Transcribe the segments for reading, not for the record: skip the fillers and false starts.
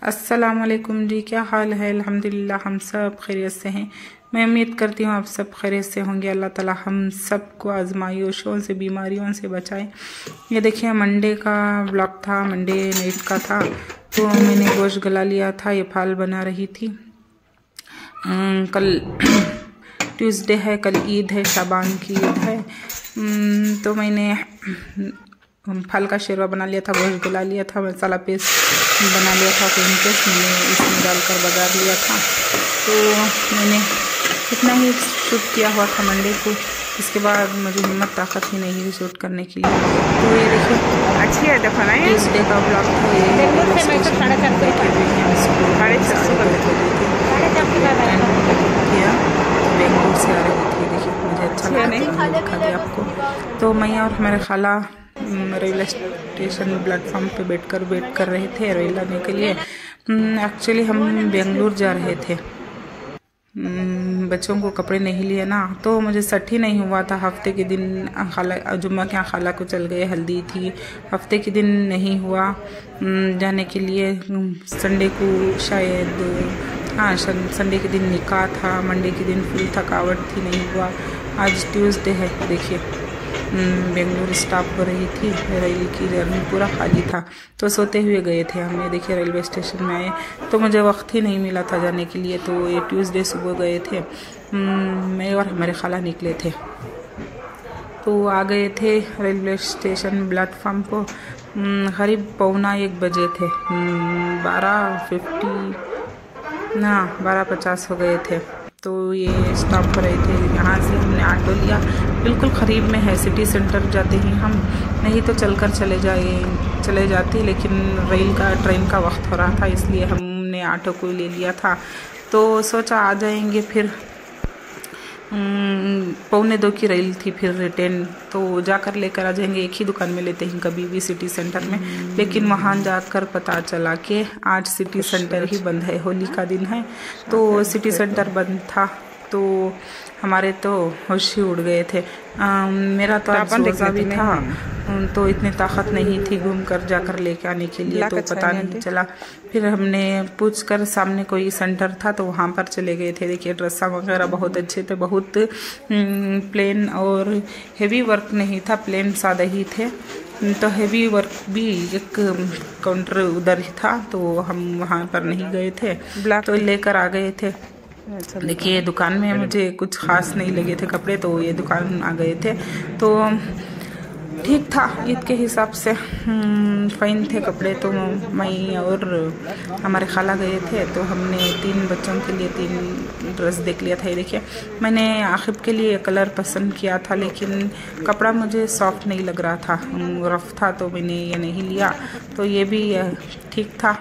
अस्सलामुअलैकुम जी, क्या हाल है। अल्हम्दुलिल्लाह हम सब खैरियत से हैं। मैं उम्मीद करती हूँ आप सब खैरियत से होंगे। अल्लाह ताला हम सबको आजमाइशों से, बीमारियों से बचाए। ये देखिए मंडे का ब्लॉग था, मंडे नाइट का था। तो मैंने गोश्त गला लिया था, ये फाल बना रही थी। कल ट्यूसडे है, कल ईद है, शाबान की ईद है। तो मैंने फल का शेरवा बना लिया था, गोश्त गला लिया था, मसाला पेस्ट बना लिया था, पेन पेस्ट मैंने इसमें डालकर बघार लिया था। तो मैंने इतना ही शूट किया हुआ था मंडे को। इसके बाद मुझे हिम्मत ताकत ही नहीं है शूट करने के लिए। तो ये देखिए अच्छी है देखो ना, ट्यूसडे का ब्लॉग था। ये बेंगलुरु से आ रही थी। देखिए मुझे अच्छा लगा दिखा दिया आपको। तो मैं और हमारे खाला रेलवे स्टेशन प्लेटफॉर्म पे बैठकर वेट कर रहे थे रेल आने के लिए। एक्चुअली हम बेंगलुरु जा रहे थे। बच्चों को कपड़े नहीं लिए ना, तो मुझे सेट ही नहीं हुआ था। हफ्ते के दिन खाला जुम्मा के यहाँ खाला को चल गए, हल्दी थी। हफ्ते के दिन नहीं हुआ जाने के लिए। संडे को शायद, हाँ संडे के दिन निकाह था। मंडे के दिन फुल थकावट थी, नहीं हुआ। आज ट्यूसडे है। देखिए बेंगलुरु स्टॉप हो रही थी, रेल की जर्नी पूरा खाली था। तो सोते हुए गए थे हमने। देखिए रेलवे स्टेशन में आए तो मुझे वक्त ही नहीं मिला था जाने के लिए। तो ये ट्यूसडे सुबह गए थे। मैं और हमारे खाला निकले थे, तो आ गए थे रेलवे स्टेशन प्लेटफॉर्म को करीब 12:45 बजे थे। 12:50 हो गए थे। तो ये स्टॉप हो रहे थे। यहाँ से हमने ऑटो लिया, बिल्कुल करीब में है। सिटी सेंटर जाते ही हम, नहीं तो चलकर चले जाते, लेकिन ट्रेन का वक्त हो रहा था, इसलिए हमने ऑटो को ले लिया था। तो सोचा आ जाएंगे। फिर 1:45 की रेल थी, फिर रिटर्न तो जाकर लेकर आ जाएंगे। एक ही दुकान में लेते हैं कभी भी सिटी सेंटर में, लेकिन वहाँ जाकर पता चला कि आज सिटी सेंटर ही बंद है। होली का दिन है तो सिटी सेंटर बंद था। तो हमारे तो होश ही उड़ गए थे। मेरा तो रोज़ा भी था, तो इतनी ताकत नहीं थी घूम कर जाकर लेके आने के लिए। तो पता नहीं चला। फिर हमने पूछ कर, सामने कोई सेंटर था तो वहाँ पर चले गए थे। देखिए ड्रेसा वगैरह बहुत अच्छे थे, बहुत प्लेन और हेवी वर्क नहीं था, प्लेन सादा ही थे। तो हेवी वर्क भी एक काउंटर उधर ही था, तो हम वहाँ पर नहीं गए थे, तो लेकर आ गए थे। देखिए दुकान में मुझे कुछ खास नहीं लगे थे कपड़े, तो ये दुकान आ गए थे। तो ठीक था, ईद के हिसाब से फाइन थे कपड़े। तो मैं और हमारे खाला गए थे, तो हमने 3 बच्चों के लिए 3 ड्रेस देख लिया था। ये देखिए मैंने आखिब के लिए कलर पसंद किया था, लेकिन कपड़ा मुझे सॉफ्ट नहीं लग रहा था, रफ था, तो मैंने ये नहीं लिया। तो ये भी ठीक था।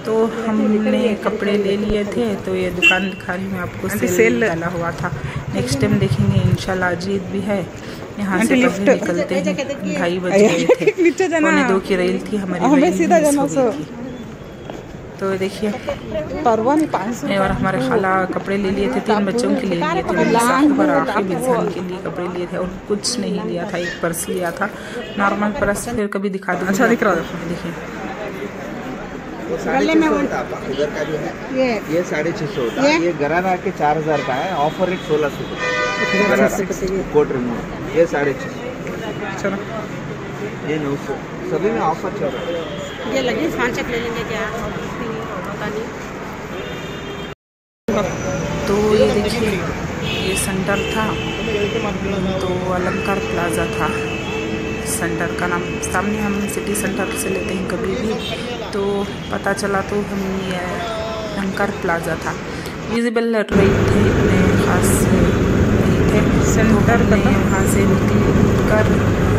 तो हमने कपड़े ले लिए थे। तो ये दुकान दिखा रही हूँ आपको, सेल डाला हुआ था। नेक्स्ट टाइम देखेंगे इंशाल्लाह। आज ईद भी है। यहाँ से कभी निकलते हैं 2:30 बज गए थे। 1:45 की रेल थी हमारी, रेल। तो देखिए मैं और हमारे खाला कपड़े ले लिए थे, 3 बच्चों के लिए लिए थे। आखिर इंसान के लिए कपड़े लिए थे और कुछ नहीं लिया था। एक पर्स लिया था, नॉर्मल पर्स, फिर कभी दिखा दूँगी। अच्छा दिख रहा है, देखिए इधर का जो है ये 650 होता है। ये घराना के 4000 का है। Offer rate 1600 quote remove. ये 650, ये 900, सभी में ऑफर चल रहा है। ये लगे चेक ले लेंगे क्या, पता नहीं। तो ये देखिए ये सेंटर था, तो अलंकार प्लाजा था सेंटर का नाम। सामने हम सिटी सेंटर से लेते हैं कभी भी, तो पता चला तो हम ये अलंकार प्लाजा था। विजिबल रेट थे, इतने खास नहीं थे। सेंटर ने वहाँ से निकल कर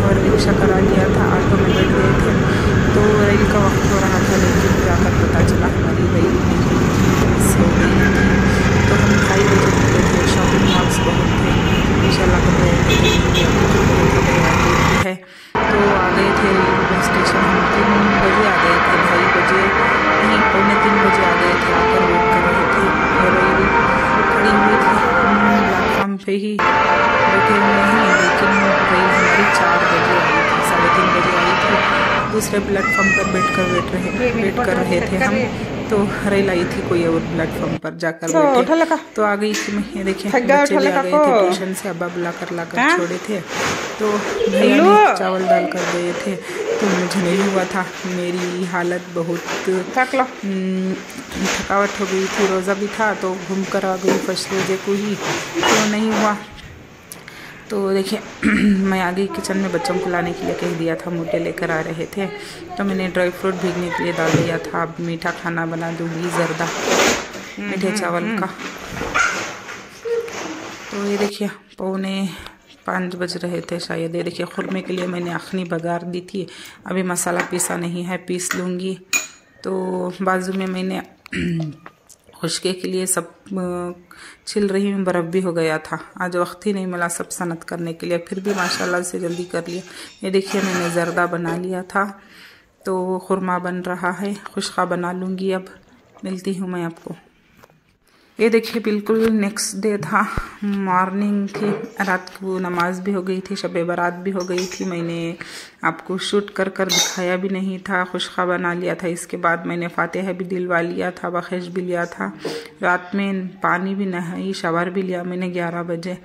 और रिक्शा करा लिया था, ऑटो में बैठ गए थे। तो रेल का वक्त हो रहा था, लेकिन जाकर पता चला हमारी रेल मिस हो गई थी। तो हम 2:30 बजे निकले थे। शॉपिंग मॉल्स बहुत थे, इंशाल्लाह कपड़े है। तो आ गए थे रेलवे स्टेशन। हम 3 बजे आ गए थे, 2:30 बजे नहीं, 2:45 बजे आ गए थे। आकर वेट कर रहे थे और रेल खड़ी हुई थी। प्लेटफॉर्म पे ही बैठे हुए हैं, लेकिन रेल हमारी 4 बजे आई थी, 3:30 बजे आई थी। दूसरे प्लेटफॉर्म पर बैठ कर वेट कर रहे थे हम। तो रेल आई थी कोई और प्लेटफॉर्म पर जाकर बैठे, तो आ गई थी मैं। ये देखिए बच्चे भी आ गए थे ट्यूशन से, अब्बा बुलाकर लाकर छोड़े थे, तो भैया ने चावल डाल कर गए थे, तो मुझे नहीं हुआ था। मेरी हालत बहुत थकावट हो गई थी, रोज़ा भी था तो घूम कर आ गई फर्स्ट रोजे को ही, तो नहीं हुआ। तो देखिए मैं आ गई किचन में, बच्चों को लाने के लिए कह दिया था, मोटे लेकर आ रहे थे, तो मैंने ड्राई फ्रूट भीगने के लिए डाल दिया था। अब मीठा खाना बना दूँगी, जर्दा मीठे चावल का। तो ये देखिए 4:45 बज रहे थे शायद। ये देखिए खुरमे के लिए मैंने अखनी बघार दी थी, अभी मसाला पीसा नहीं है, पीस लूँगी। तो बाजू में मैंने खुशके के लिए सब छिल रही हूँ, बर्फ़ भी हो गया था, आज वक्त ही नहीं मिला सब सनत करने के लिए, फिर भी माशाल्लाह से जल्दी कर लिया। ये देखिए मैंने जर्दा बना लिया था, तो खुरमा बन रहा है, खुशका बना लूँगी। अब मिलती हूँ मैं आपको। ये देखिए बिल्कुल नेक्स्ट डे था, मॉर्निंग थी, रात को नमाज भी हो गई थी, शब बारात भी हो गई थी। मैंने आपको शूट कर दिखाया भी नहीं था, खुशका बना लिया था। इसके बाद मैंने फातिहा भी दिलवा लिया था, बख्श भी लिया था, रात में पानी भी नहाई, शावर भी लिया मैंने 11 बजे।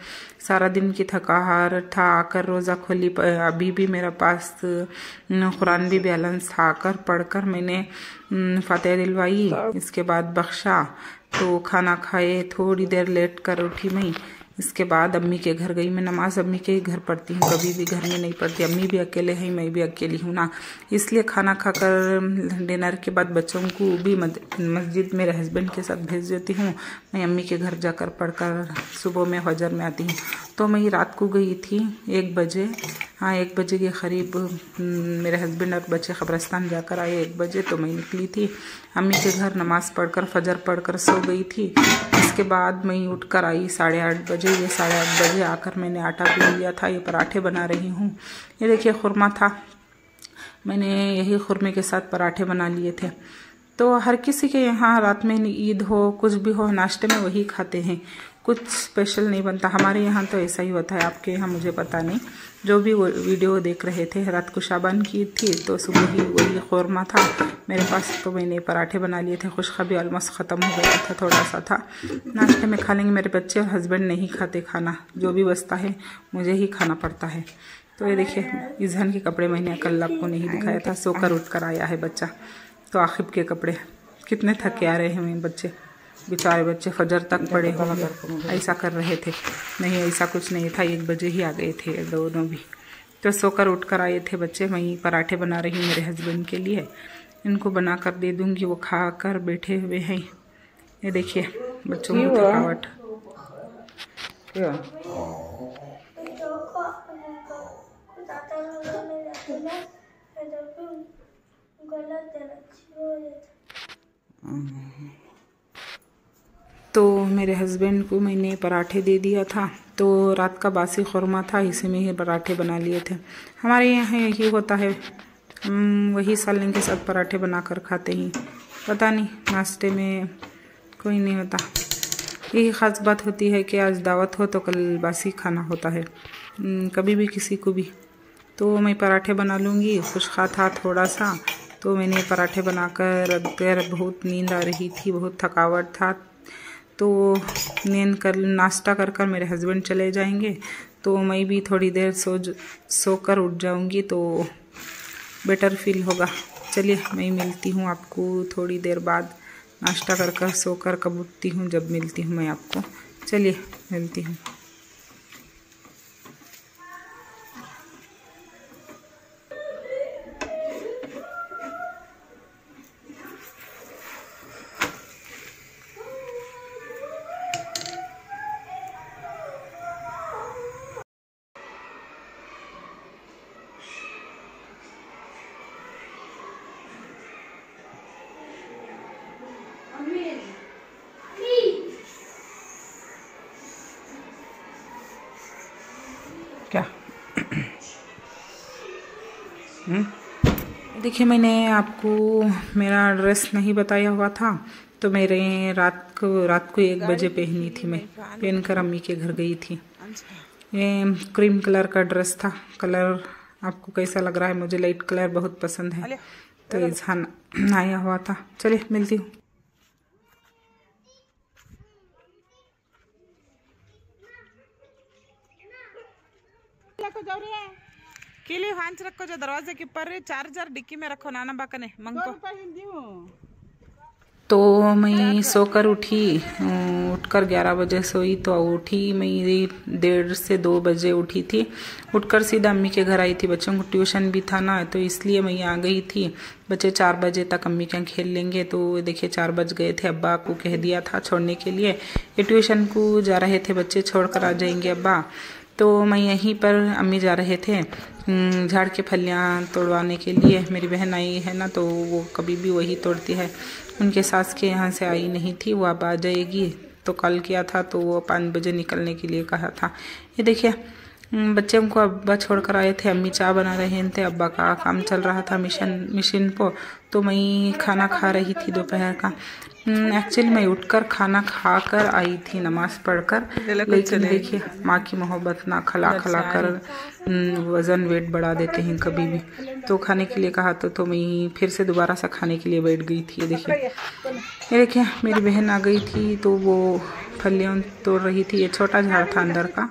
सारा दिन की थकावट था, आकर रोज़ा खोली, अभी भी मेरे पास कुरान भी बैलेंस था, आकर पढ़कर मैंने फातिहा दिलवाई, इसके बाद बख्शा, तो खाना खाए, थोड़ी देर लेट कर उठी मैं। इसके बाद अम्मी के घर गई मैं, नमाज अम्मी के ही घर पढ़ती हूँ, कभी भी घर में नहीं पढ़ती, अम्मी भी अकेले हैं, मैं भी अकेली हूँ ना, इसलिए खाना खाकर डिनर के बाद बच्चों को भी मस्जिद मेरे हस्बैंड के साथ भेज देती हूँ। मैं अम्मी के घर जाकर पढ़कर सुबह में फजर में आती हूँ। तो मैं रात को गई थी 1 बजे, हाँ 1 बजे के करीब मेरे हस्बैंड और बच्चे कब्रिस्तान जाकर आए 1 बजे, तो मैं निकली थी अम्मी के घर, नमाज़ पढ़कर फजर पढ़कर सो गई थी। इसके बाद मैं उठकर आई 8:30 बजे। ये 8:30 बजे आकर मैंने आटा गूंद लिया था, ये पराठे बना रही हूँ। ये देखिए खुरमा था, मैंने यही खुरमे के साथ पराठे बना लिए थे। तो हर किसी के यहाँ रात में ईद हो कुछ भी हो, नाश्ते में वही खाते हैं, कुछ स्पेशल नहीं बनता। हमारे यहाँ तो ऐसा ही होता है, आपके यहाँ मुझे पता नहीं। जो भी वो वीडियो देख रहे थे, रात को शाबान की थी तो सुबह ही वही खुरमा था मेरे पास, तो मैंने पराठे बना लिए थे। खुशका भी ऑलमोस्ट ख़त्म हो गया था, थोड़ा सा था, नाश्ते में खा लेंगे। मेरे बच्चे और हस्बैंड नहीं खाते खाना, जो भी बचता है मुझे ही खाना पड़ता है। तो ये देखिए इज़हान के कपड़े मैंने कल आपको नहीं दिखाया था, सोकर उठ कर आया है बच्चा। तो आखिब के कपड़े कितने थके आ रहे हैं मेरे बच्चे, बेचारे बच्चे फजर तक पड़े होंगे, ऐसा कर रहे थे। नहीं ऐसा कुछ नहीं था, 1 बजे ही आ गए थे दोनों भी। तो सोकर उठ कर आए थे बच्चे। मैं पराठे बना रही हूँ मेरे हस्बैंड के लिए, इनको बना कर दे दूँगी, वो खा कर बैठे हुए हैं। ये देखिए बच्चों की थकावट। तो मेरे हस्बैंड को मैंने पराठे दे दिया था, तो रात का बासी खुरमा था, इसी में ही पराठे बना लिए थे। हमारे यहाँ यही होता है, वही सालन के साथ पराठे बनाकर खाते हैं। पता नहीं नाश्ते में कोई नहीं होता। यही ख़ास बात होती है कि आज दावत हो तो कल बासी खाना होता है, कभी भी किसी को भी। तो मैं पराठे बना लूँगी। खुशका था थोड़ा सा, तो मैंने पराठे बनाकर रखकर, बहुत नींद आ रही थी, बहुत थकावट था, तो नींद कर नाश्ता कर कर मेरे हस्बैंड चले जाएंगे, तो मैं भी थोड़ी देर सोकर उठ जाऊंगी, तो बेटर फील होगा। चलिए मैं मिलती हूँ आपको थोड़ी देर बाद, नाश्ता कर कर सोकर कब उठती हूँ, जब मिलती हूँ मैं आपको। चलिए मिलती हूँ। क्या देखिए मैंने आपको मेरा एड्रेस नहीं बताया हुआ था, तो मेरे रात को 1 बजे पहनी थी, मैं पहनकर अम्मी के घर गई थी। ये क्रीम कलर का ड्रेस था। कलर आपको कैसा लग रहा है? मुझे लाइट कलर बहुत पसंद है, तो इज़हान आया हुआ था। चलिए मिलती हूँ। रखो जाओ रे कीली हांच रखो जो दरवाजे के ऊपर चार्जर डिक्की में रखो नाना बाकने मंगो। तो मैं सोकर उठी, उठकर 11 बजे सोई तो उठी मैं 1:30 से 2 बजे उठी थी। उठकर सीधा अम्मी के घर आई थी, बच्चों को ट्यूशन भी था ना तो इसलिए मैं आ गई थी। बच्चे 4 बजे तक अम्मी के खेल लेंगे तो देखिए 4 बज गए थे। अब्बा को कह दिया था छोड़ने के लिए, ये ट्यूशन को जा रहे थे बच्चे, छोड़ कर आ जाएंगे अब्बा। तो मैं यहीं पर अम्मी जा रहे थे झाड़ के फलियाँ तोड़वाने के लिए। मेरी बहन आई है ना तो वो कभी भी वही तोड़ती है। उनके सास के यहाँ से आई नहीं थी, वो अब आ जाएगी। तो कॉल किया था तो वो 5 बजे निकलने के लिए कहा था। ये देखिए बच्चों को अब्बा छोड़ कर आए थे, अम्मी चाय बना रहे थे, अब्बा का काम चल रहा था मशीन पर। तो मैं खाना खा रही थी दोपहर का। एक्चुअली मैं उठकर खाना खाकर आई थी नमाज पढ़कर, लेकिन देखिए माँ की मोहब्बत ना खला खला कर वज़न वेट बढ़ा देते हैं कभी भी। तो खाने के लिए कहा तो मैं फिर से दोबारा सा खाने के लिए बैठ गई थी। ये देखिए मेरी बहन आ गई थी तो वो फलियाँ तोड़ रही थी। ये छोटा झाड़ था अंदर का,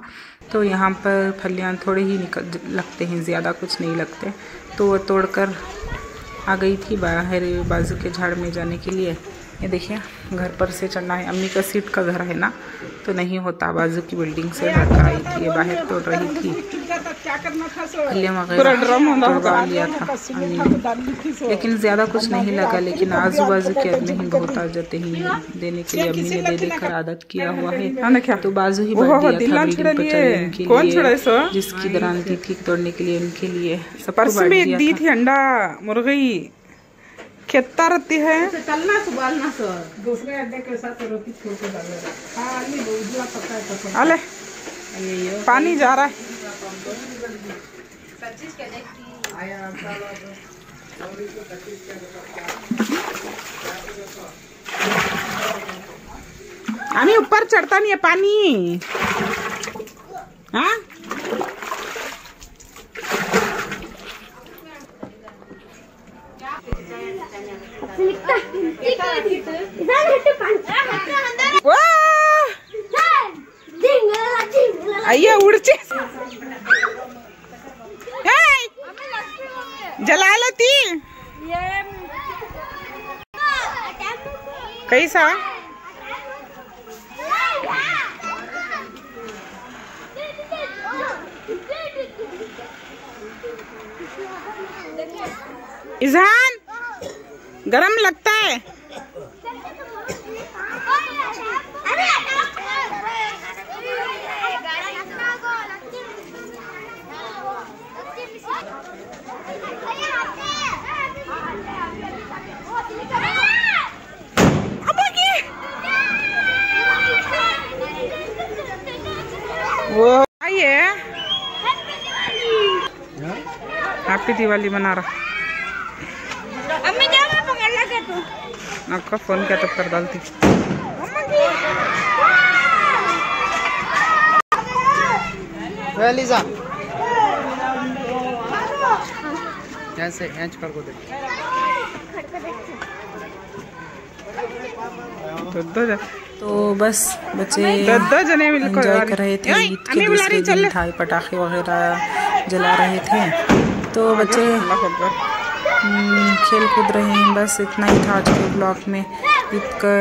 तो यहाँ पर फलियाँ थोड़े ही लगते हैं, ज़्यादा कुछ नहीं लगते। तो वो तोड़कर आ गई थी बाहर बाजू के झाड़ में जाने के लिए। ये देखिए घर पर से चढ़ना है, अम्मी का सीट का घर है ना तो नहीं होता, बाजू की बिल्डिंग से लड़कर आई थी। ये बाहर तोड़ रही थी, तोड़वा लिया था अम्मी ने, लेकिन ज़्यादा कुछ नहीं लगा। लेकिन आजू बाजू के आदमी ही बहुत आ जाते हैं देने के लिए, अम्मी ने दे देकर आदत किया हुआ है। तो बाजू ही बांध दिया था बिल्डिंग पर चढ़ने के लिए, जिसकी दरानती थी तोड़ने के लिए उनके लिए सबको दी थी। अंडा मुर्गी खेता रहती है, चलना सुबालना सर दूसरे अड्डे के साथ रोटी छोड़ के डाल। अले पानी जा रहा है। हमें ऊपर चढ़ता नहीं है पानी। हाँ अय्या उड़चे जला लेती कैसा इज़हान गरम लगता है। वो आइए हैप्पी दिवाली मना रहा। आपका फोन क्या तब कर डालती। लीजा ऐसे एंच कर को देख तो बस बच्चे एंजॉय कर रहे थे। ईद के दूसरे दिन था, पटाखे वगैरह जला रहे थे तो बच्चे खेल कूद रहे हैं। बस इतना ही था आज के ब्लॉग में। ईद का